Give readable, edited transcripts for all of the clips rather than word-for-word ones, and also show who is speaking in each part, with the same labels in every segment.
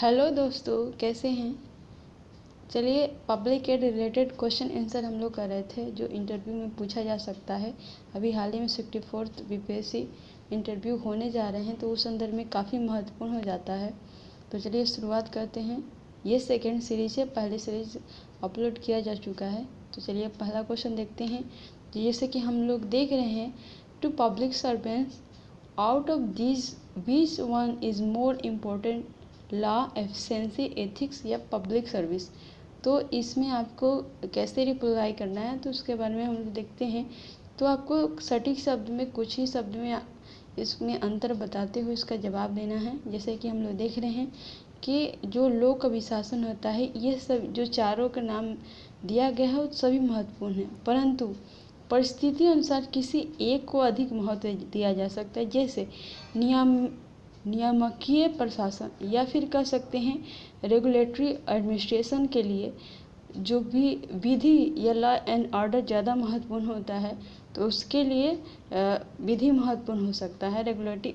Speaker 1: Hello दोस्तों, कैसे हैं। चलिए, पब्लिक के रिलेटेड क्वेश्चन आंसर हम लोग कर रहे थे जो इंटरव्यू में पूछा जा सकता है। अभी हाल ही में 64th बीपीएससी इंटरव्यू होने जा रहे हैं, तो उस संदर्भ में काफ़ी महत्वपूर्ण हो जाता है। तो चलिए शुरुआत करते हैं। ये सेकेंड सीरीज है, पहली सीरीज अपलोड किया जा चुका है। तो चलिए पहला क्वेश्चन देखते हैं। जैसे कि हम लोग देख रहे हैं, to public servants out of this which one is more important, law, efficiency, ethics या पब्लिक सर्विस। तो इसमें आपको कैसे रिप्लाई करना है, तो उसके बारे में हम लोग देखते हैं। तो आपको सटीक शब्द में, कुछ ही शब्द में इसमें अंतर बताते हुए इसका जवाब देना है। जैसे कि हम लोग देख रहे हैं कि जो लोक अभिशासन होता है, ये सब जो चारों का नाम दिया गया है वो सभी महत्वपूर्ण है, परंतु परिस्थिति अनुसार किसी एक को अधिक महत्व दिया जा सकता है। जैसे नियामकीय प्रशासन, या फिर कह सकते हैं रेगुलेटरी एडमिनिस्ट्रेशन के लिए जो भी विधि या लॉ एंड ऑर्डर ज़्यादा महत्वपूर्ण होता है, तो उसके लिए विधि महत्वपूर्ण हो सकता है रेगुलेटरी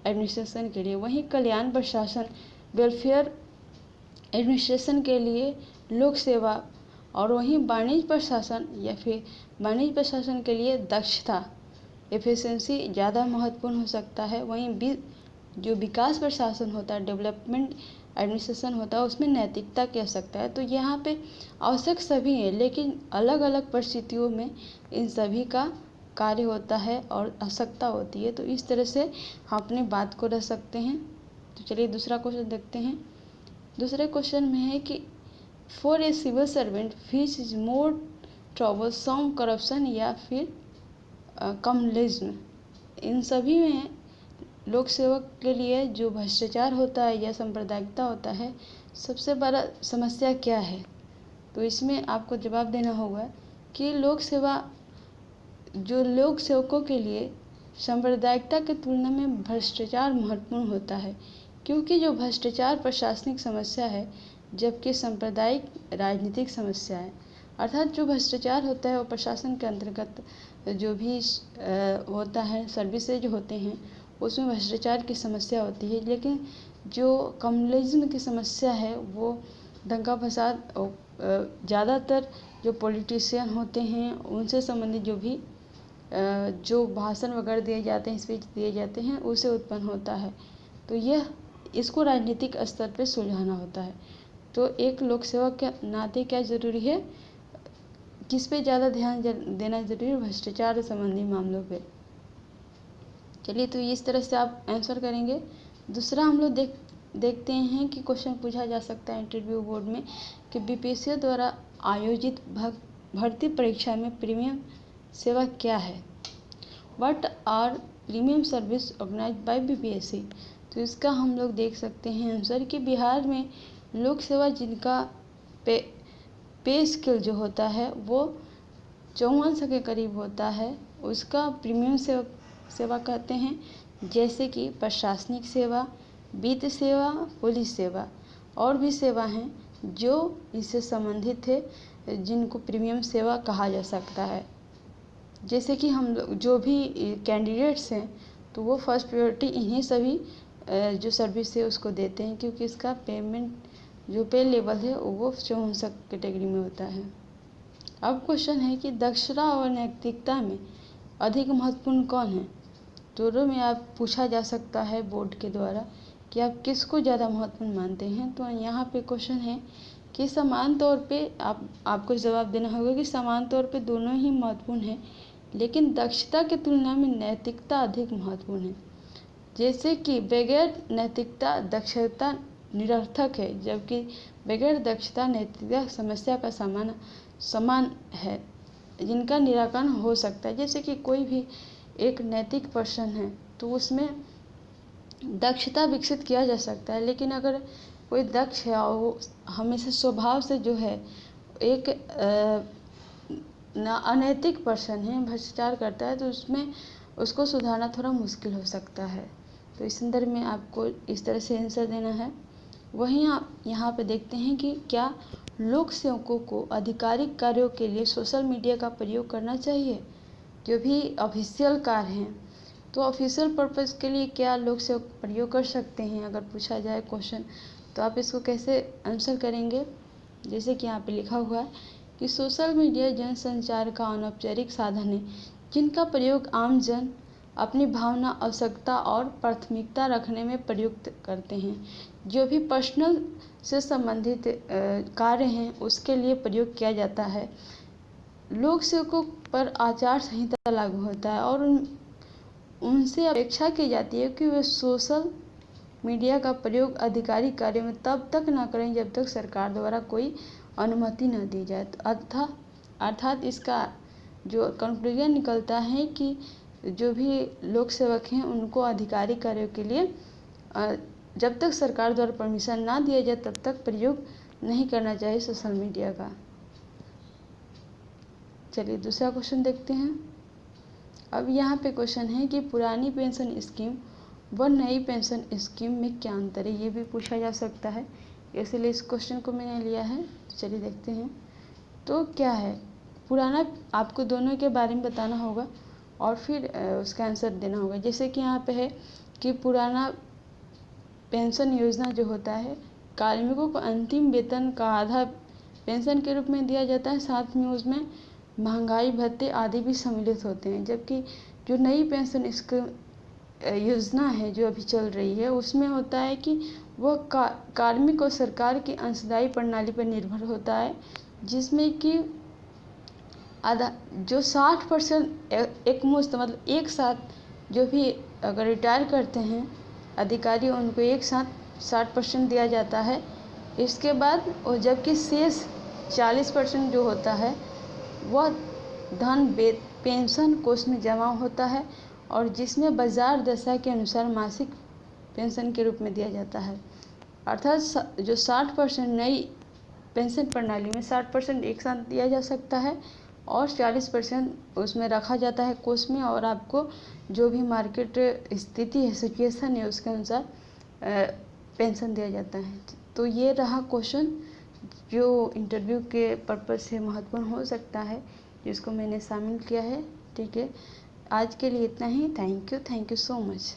Speaker 1: एडमिनिस्ट्रेशन के लिए। वहीं कल्याण प्रशासन, वेलफेयर एडमिनिस्ट्रेशन के लिए लोक सेवा, और वहीं वाणिज्य प्रशासन या फिर वाणिज्य प्रशासन के लिए दक्षता, एफिशिएंसी ज़्यादा महत्वपूर्ण हो सकता है। वहीं जो विकास प्रशासन होता है, डेवलपमेंट एडमिनिस्ट्रेशन होता है, उसमें नैतिकता कह सकता है। तो यहाँ पे आवश्यक सभी हैं, लेकिन अलग अलग परिस्थितियों में इन सभी का कार्य होता है और आवश्यकता होती है। तो इस तरह से हम अपनी बात को रख सकते हैं। तो चलिए दूसरा क्वेश्चन देखते हैं। दूसरे क्वेश्चन में है कि for a civil servant which is more troublesome, corruption या फिर कम्युनलिज्म। इन सभी में लोक सेवक के लिए जो भ्रष्टाचार होता है या सांप्रदायिकता होता है, सबसे बड़ा समस्या क्या है। तो इसमें आपको जवाब देना होगा कि लोक सेवकों के लिए सांप्रदायिकता की तुलना में भ्रष्टाचार महत्वपूर्ण होता है, क्योंकि जो भ्रष्टाचार प्रशासनिक समस्या है जबकि सांप्रदायिक राजनीतिक समस्या है। अर्थात जो भ्रष्टाचार होता है वो प्रशासन के अंतर्गत जो भी होता है, सर्विसेज होते हैं, उसमें भ्रष्टाचार की समस्या होती है। लेकिन जो कम्युनलिज्म की समस्या है वो दंगा फसाद, ज़्यादातर जो पॉलिटिशियन होते हैं उनसे संबंधित जो भी जो भाषण वगैरह दिए जाते हैं, स्पीच दिए जाते हैं, उससे उत्पन्न होता है। तो इसको राजनीतिक स्तर पर सुलझाना होता है। तो एक लोक सेवक के नाते क्या ज़रूरी है, किस पे ज़्यादा ध्यान देना ज़रूरी है, भ्रष्टाचार संबंधी मामलों पे। चलिए, तो इस तरह से आप आंसर करेंगे। दूसरा हम लोग देखते हैं कि क्वेश्चन पूछा जा सकता है इंटरव्यू बोर्ड में कि बीपीएससी द्वारा आयोजित भर्ती परीक्षा में प्रीमियम सेवा क्या है। What are premium service organised by BPSC. तो इसका हम लोग देख सकते हैं आंसर कि बिहार में लोक सेवा जिनका पे स्केल जो होता है वो 5400 के करीब होता है, उसका प्रीमियम सेवा कहते हैं। जैसे कि प्रशासनिक सेवा, वित्त सेवा, पुलिस सेवा और भी सेवा हैं जो इससे संबंधित है, जिनको प्रीमियम सेवा कहा जा सकता है। जैसे कि हम लोग जो भी कैंडिडेट्स हैं, तो वो फर्स्ट प्रायोरिटी इन्हीं सभी जो सर्विस है उसको देते हैं, क्योंकि इसका पेमेंट जो पे लेवल है वो 5400 कैटेगरी में होता है। अब क्वेश्चन है कि दक्षता और नैतिकता में अधिक महत्वपूर्ण कौन है। दोनों में आप पूछा जा सकता है बोर्ड के द्वारा कि आप किसको ज़्यादा महत्वपूर्ण मानते हैं। तो यहाँ पे क्वेश्चन है कि समान तौर पे आपको जवाब देना होगा कि समान तौर पे दोनों ही महत्वपूर्ण हैं, लेकिन दक्षता की तुलना में नैतिकता अधिक महत्वपूर्ण है। जैसे कि बगैर नैतिकता दक्षता निरर्थक है, जबकि बगैर दक्षता नैतिकता समस्या का समान है, जिनका निराकरण हो सकता है। जैसे कि कोई भी एक नैतिक पर्सन है तो उसमें दक्षता विकसित किया जा सकता है, लेकिन अगर कोई दक्ष है और वो हमेशा स्वभाव से जो है एक अनैतिक पर्सन है, भ्रष्टाचार करता है, तो उसमें उसको सुधारना थोड़ा मुश्किल हो सकता है। तो इस संदर्भ में आपको इस तरह से आंसर देना है। वहीं आप यहाँ पे देखते हैं कि क्या लोक सेवकों को आधिकारिक कार्यों के लिए सोशल मीडिया का प्रयोग करना चाहिए। जो भी ऑफिशियल कार्य हैं, तो ऑफिशियल पर्पज़ के लिए क्या लोक सेवक प्रयोग कर सकते हैं, अगर पूछा जाए क्वेश्चन, तो आप इसको कैसे आंसर करेंगे? जैसे कि यहाँ पे लिखा हुआ है कि सोशल मीडिया जनसंचार का अनौपचारिक साधन है जिनका प्रयोग आम जन अपनी भावना, आवश्यकता और प्राथमिकता रखने में प्रयुक्त करते हैं। जो भी पर्सनल से संबंधित कार्य हैं उसके लिए प्रयोग किया जाता है। लोक सेवकों पर आचार संहिता लागू होता है और उनसे अपेक्षा की जाती है कि वे सोशल मीडिया का प्रयोग आधिकारिक कार्य में तब तक न करें जब तक सरकार द्वारा कोई अनुमति न दी जाए। तो अर्थात इसका जो कंक्लूजन निकलता है कि जो भी लोक सेवक हैं उनको आधिकारिक कार्यों के लिए जब तक सरकार द्वारा परमिशन ना दिया जाए तब तक प्रयोग नहीं करना चाहिए सोशल मीडिया का। चलिए दूसरा क्वेश्चन देखते हैं। अब यहाँ पे क्वेश्चन है कि पुरानी पेंशन स्कीम व नई पेंशन स्कीम में क्या अंतर है, ये भी पूछा जा सकता है, इसलिए इस क्वेश्चन को मैंने लिया है। चलिए देखते हैं। तो क्या है, पुराना आपको दोनों के बारे में बताना होगा और फिर उसका आंसर देना होगा। जैसे कि यहाँ पे है कि पुराना पेंशन योजना जो होता है कार्मिकों को अंतिम वेतन का आधा पेंशन के रूप में दिया जाता है, साथ में उसमें महंगाई भत्ते आदि भी सम्मिलित होते हैं। जबकि जो नई पेंशन स्कीम योजना है जो अभी चल रही है उसमें होता है कि वह कार्मिक और सरकार की अंशदायी प्रणाली पर निर्भर होता है, जिसमें कि आधा जो 60% एक मुश्त मतलब एक साथ जो भी अगर रिटायर करते हैं अधिकारी उनको एक साथ 60% दिया जाता है। इसके बाद और जबकि शेष 40% जो होता है वह धन पेंशन कोष में जमा होता है और जिसमें बाजार दशा के अनुसार मासिक पेंशन के रूप में दिया जाता है। अर्थात जो 60% नई पेंशन प्रणाली में 60% एक साथ दिया जा सकता है और 40% उसमें रखा जाता है कोष में, और आपको जो भी मार्केट स्थिति है, सिचुएशन है, उसके अनुसार पेंशन दिया जाता है। तो ये रहा क्वेश्चन जो इंटरव्यू के पर्पज़ से महत्वपूर्ण हो सकता है, जिसको मैंने शामिल किया है। ठीक है, आज के लिए इतना ही। Thank you so much.